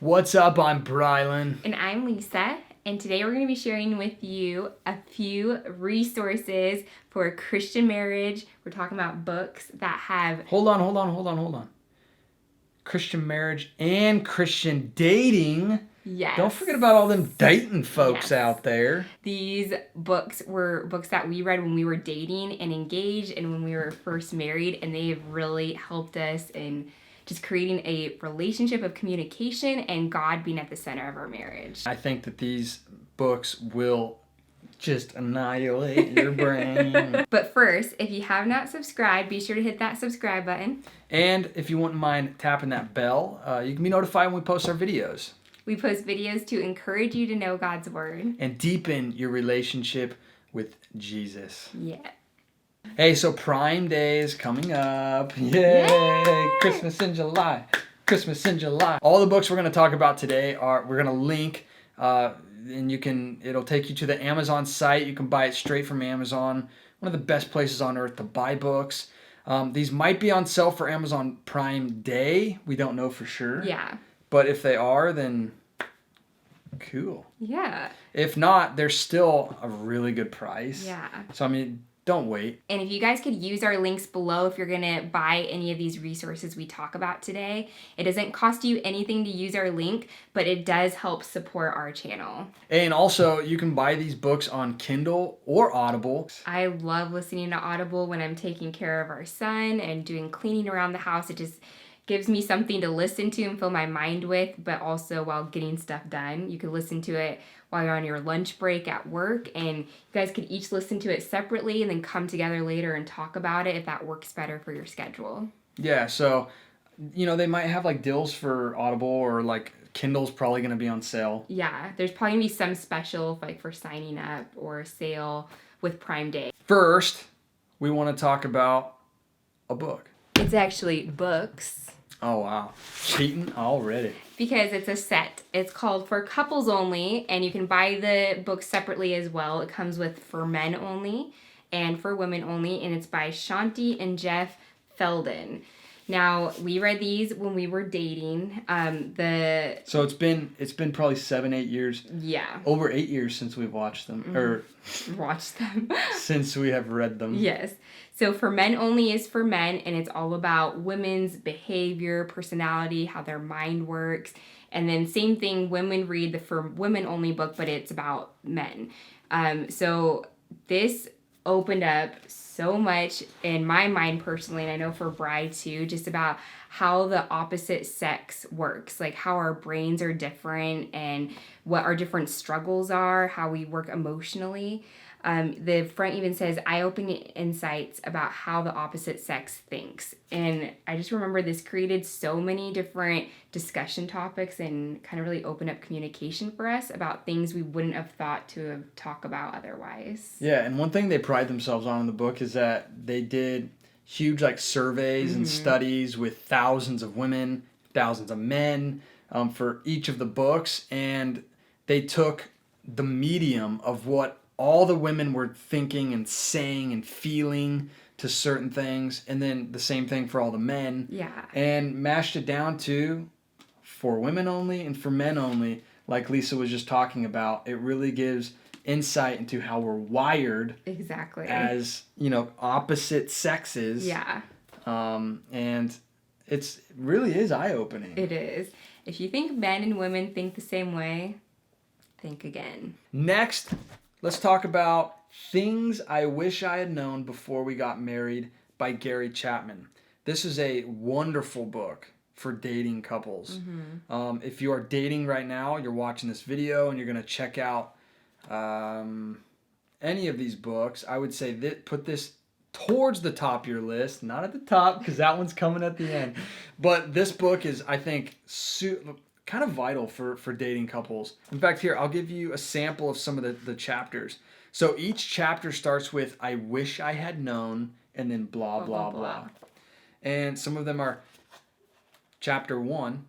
What's up? I'm Brylan. And I'm Lisa, and today we're going to be sharing with you a few resources for Christian marriage. We're talking about books that have... Hold on. Christian marriage and Christian dating. Yes. Don't forget about all them dating folks out there. These books were books that we read when we were dating and engaged and when we were first married, and they have really helped us in just creating a relationship of communication and God being at the center of our marriage. I think that these books will just annihilate your brain. But first, if you have not subscribed, be sure to hit that subscribe button. And if you wouldn't mind tapping that bell, you can be notified when we post our videos. We post videos to encourage you to know God's Word. And deepen your relationship with Jesus. Yeah. Hey, so Prime Day is coming up. Yay! Christmas in July. All the books we're going to talk about today we're going to link, and it'll take you to the Amazon site. You can buy it straight from Amazon. One of the best places on earth to buy books. These might be on sale for Amazon Prime Day. We don't know for sure. Yeah. But if they are, then cool. Yeah. If not, they're still a really good price. Yeah. So, don't wait. And if you guys could use our links below if you're going to buy any of these resources we talk about today. It doesn't cost you anything to use our link, but it does help support our channel. And also, you can buy these books on Kindle or Audible. I love listening to Audible when I'm taking care of our son and doing cleaning around the house. It just gives me something to listen to and fill my mind with, but also while getting stuff done. You can listen to it while you're on your lunch break at work, and you guys could each listen to it separately and then come together later and talk about it if that works better for your schedule. Yeah, so, they might have like deals for Audible, or like Kindle's probably going to be on sale. Yeah, there's probably going to be some special like for signing up or a sale with Prime Day. First, we want to talk about a book. It's actually books. Oh, wow. Cheating already. Because it's a set. It's called For Couples Only, and you can buy the book separately as well. It comes with For Men Only and For Women Only, and it's by Shanti and Jeff Felden. Now, we read these when we were dating. So it's been probably 7-8 years. Yeah. Over 8 years since we've watched them. Mm-hmm. Or watched them. Since we have read them. Yes. So For Men Only is for men, and it's all about women's behavior, personality, how their mind works. And then same thing, women read the For Women Only book, but it's about men. So this opened up so much in my mind personally, and I know for Bride too, just about how the opposite sex works, like how our brains are different and what our different struggles are, how we work emotionally. The front even says eye-opening insights about how the opposite sex thinks. And I just remember this created so many different discussion topics and kind of really opened up communication for us about things we wouldn't have thought to have talked about otherwise. Yeah, and one thing they pride themselves on in the book is that they did huge surveys and studies with thousands of women, thousands of men for each of the books, and they took the medium of what all the women were thinking and saying and feeling to certain things, and then the same thing for all the men. Yeah. And mashed it down to For Women Only and For Men Only, like Lisa was just talking about. It really gives insight into how we're wired. Exactly. As, opposite sexes. Yeah. And it really is eye-opening. It is. If you think men and women think the same way, think again. Next, let's talk about Things I Wish I Had Known Before We Got Married by Gary Chapman. This is a wonderful book for dating couples. Mm-hmm. If you are dating right now, you're watching this video and you're going to check out any of these books, I would say put this towards the top of your list. Not at the top, because that one's coming at the end. But this book is, I think, kind of vital for dating couples. In fact, here, I'll give you a sample of some of the chapters. So each chapter starts with, I wish I had known, and then blah, blah, blah. And some of them are, chapter 1,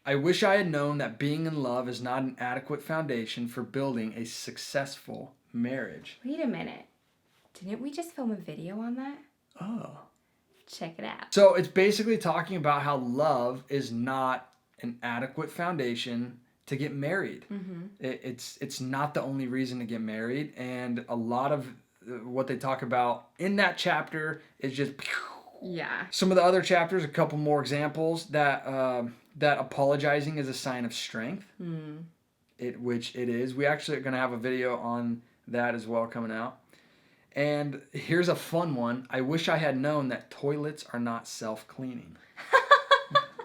I wish I had known that being in love is not an adequate foundation for building a successful marriage. Wait a minute. Didn't we just film a video on that? Oh. Check it out. So it's basically talking about how love is not an adequate foundation to get married. It's not the only reason to get married, and a lot of what they talk about in that chapter is just some of the other chapters. A couple more examples that apologizing is a sign of strength, which it is. We actually are going to have a video on that as well coming out. And here's a fun one. I wish I had known that toilets are not self-cleaning.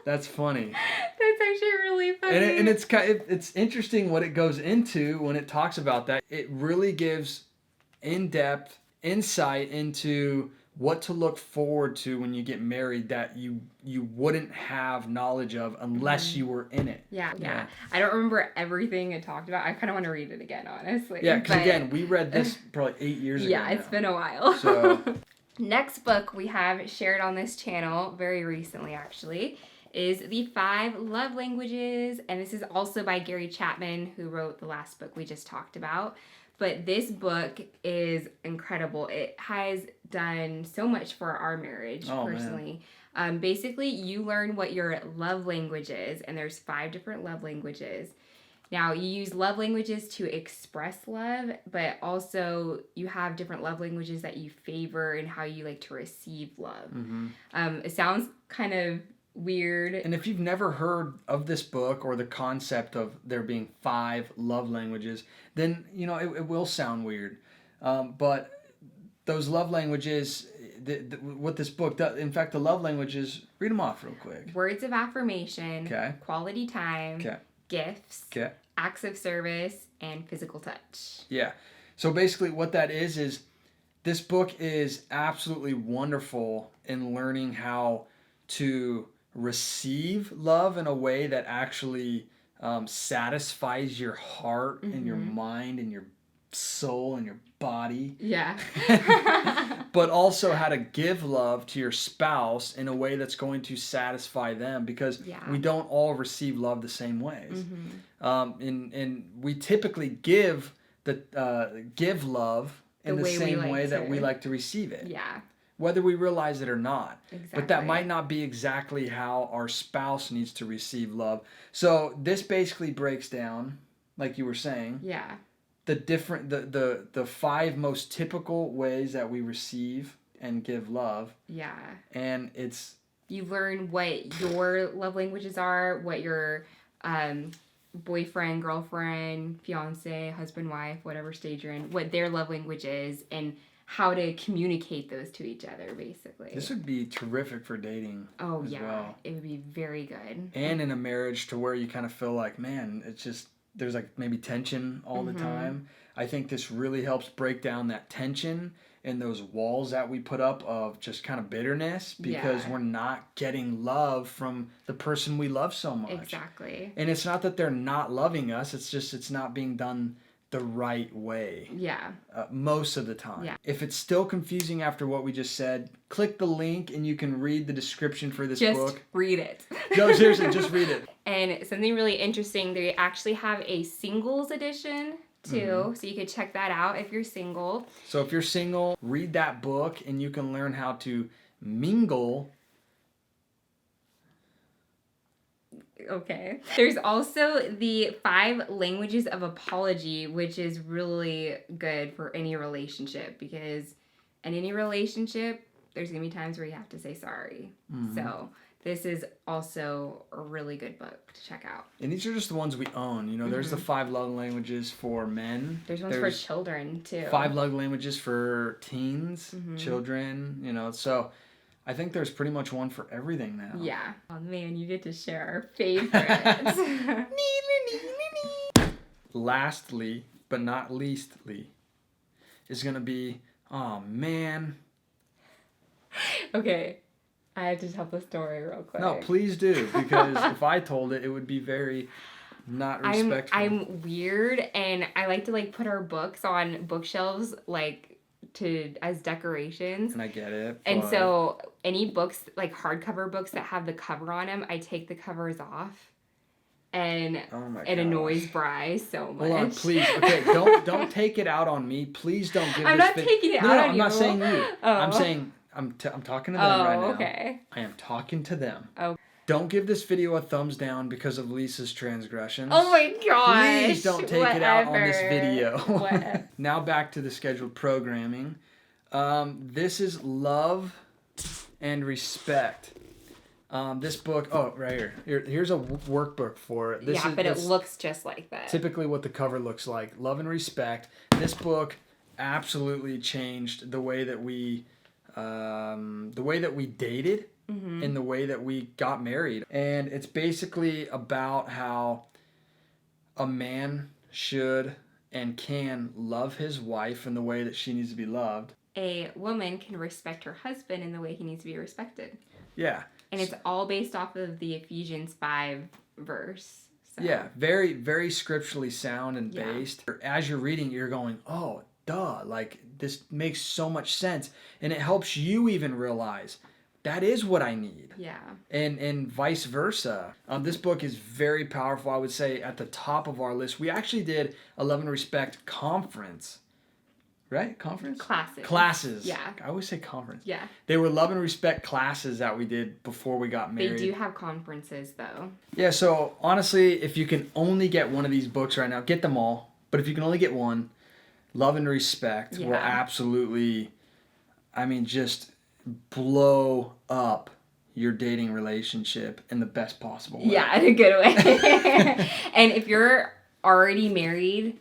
That's funny. That's actually really funny. And it's interesting what it goes into when it talks about that. It really gives in-depth insight into what to look forward to when you get married that you wouldn't have knowledge of unless you were in it. Yeah. I don't remember everything it talked about. I kind of want to read it again, honestly. Yeah, because again, we read this probably 8 years ago. Yeah, it's been a while. So next book we have shared on this channel very recently, actually, is The 5 Love Languages. And this is also by Gary Chapman, who wrote the last book we just talked about. But this book is incredible. It has done so much for our marriage, personally. Basically, you learn what your love language is, and there's 5 different love languages. Now, you use love languages to express love, but also you have different love languages that you favor and how you like to receive love. It sounds kind of weird. And if you've never heard of this book or the concept of there being 5 love languages, then, it will sound weird. But those love languages, what this book does, in fact, the love languages, read them off real quick. Words of affirmation, Okay. Quality time, Okay. Gifts, Okay. acts of service, and physical touch. Yeah. So basically what that is this book is absolutely wonderful in learning how to receive love in a way that actually satisfies your heart and your mind and your soul and your body. Yeah. But also how to give love to your spouse in a way that's going to satisfy them, because we don't all receive love the same ways. And we typically give love in the same way that we like to receive it. Yeah. Whether we realize it or not. Exactly. But that might not be exactly how our spouse needs to receive love. So this basically breaks down, like you were saying, the different the 5 most typical ways that we receive and give love. Yeah. And it's you learn what your love languages are, what your boyfriend, girlfriend, fiance, husband, wife, whatever stage you're in, what their love language is, and how to communicate those to each other, basically. This would be terrific for dating. Oh, as well. It would be very good. And in a marriage to where you kind of feel like, man, it's just, there's like maybe tension all the time. I think this really helps break down that tension and those walls that we put up of just kind of bitterness because we're not getting love from the person we love so much. Exactly. And it's not that they're not loving us, it's just it's not being done the right way. Yeah. Most of the time. Yeah. If it's still confusing after what we just said, click the link and you can read the description for this book. Just read it. No, seriously, just read it. And something really interesting, they actually have a singles edition too, so you could check that out if you're single. So if you're single, read that book and you can learn how to mingle. Okay. There's also the 5 languages of apology, which is really good for any relationship, because in any relationship, there's going to be times where you have to say sorry. So this is also a really good book to check out. And these are just the ones we own. You know, there's the 5 love languages for men. There's ones for children, too. 5 love languages for teens, children, you know. So I think there's pretty much one for everything now. Yeah. Oh, man, you get to share our favorites. Lastly, but not leastly, is going to be, oh, man. Okay. I have to tell the story real quick. No, please do, because if I told it, it would be very not respectful. I'm weird, and I like to put our books on bookshelves as decorations. And I get it. And so any books, hardcover books that have the cover on them, I take the covers off. And it annoys Bry so much. Hold on, please. Okay, don't take it out on me. Please don't give I'm this not taking it out on you. I'm not saying you. Oh. I'm saying I'm talking to them right now. Okay. I am talking to them. Oh. Don't give this video a thumbs down because of Lisa's transgressions. Oh my gosh. Please don't take it out on this video. Whatever. Now back to the scheduled programming. This is Love and Respect. This book, right here. Here's a workbook for it. It looks just like that. Typically what the cover looks like. Love and Respect. This book absolutely changed the way that we dated. Mm-hmm. In the way that we got married. And it's basically about how a man should and can love his wife in the way that she needs to be loved. A woman can respect her husband in the way he needs to be respected. Yeah. And it's all based off of the Ephesians 5 verse. So. Yeah, very, very scripturally sound and based. As you're reading, you're going, oh, duh, like this makes so much sense. And it helps you even realize that is what I need. Yeah. And vice versa. This book is very powerful. I would say at the top of our list. We actually did a Love and Respect conference. Right? Conference? Classes. Yeah. I always say conference. Yeah. They were Love and Respect classes that we did before we got married. They do have conferences, though. Yeah, so honestly, if you can only get one of these books right now, get them all. But if you can only get one, Love and Respect will absolutely, just blow up your dating relationship in the best possible way. Yeah, in a good way. And if you're already married,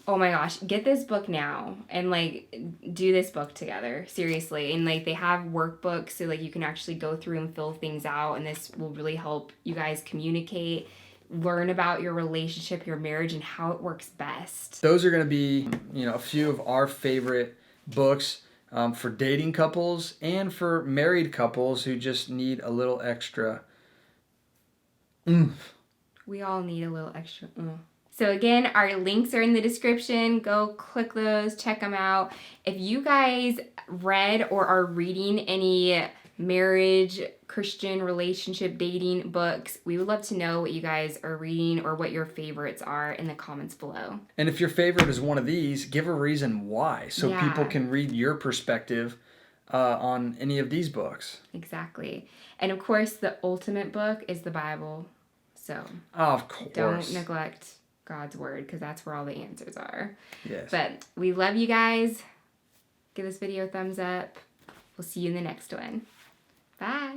oh my gosh, get this book now and do this book together, seriously. And they have workbooks so you can actually go through and fill things out, and this will really help you guys communicate, learn about your relationship, your marriage, and how it works best. Those are going to be, a few of our favorite books for dating couples and for married couples who just need a little extra oomph. We all need a little extra oomph. So again, our links are in the description. Go click those, check them out. If you guys read or are reading any marriage, Christian relationship, dating books, we would love to know what you guys are reading or what your favorites are in the comments below. And if your favorite is one of these, give a reason why so people can read your perspective on any of these books. Exactly. And of course, the ultimate book is the Bible. So of course, don't neglect God's word, because that's where all the answers are. Yes. But we love you guys. Give this video a thumbs up. We'll see you in the next one. Bye.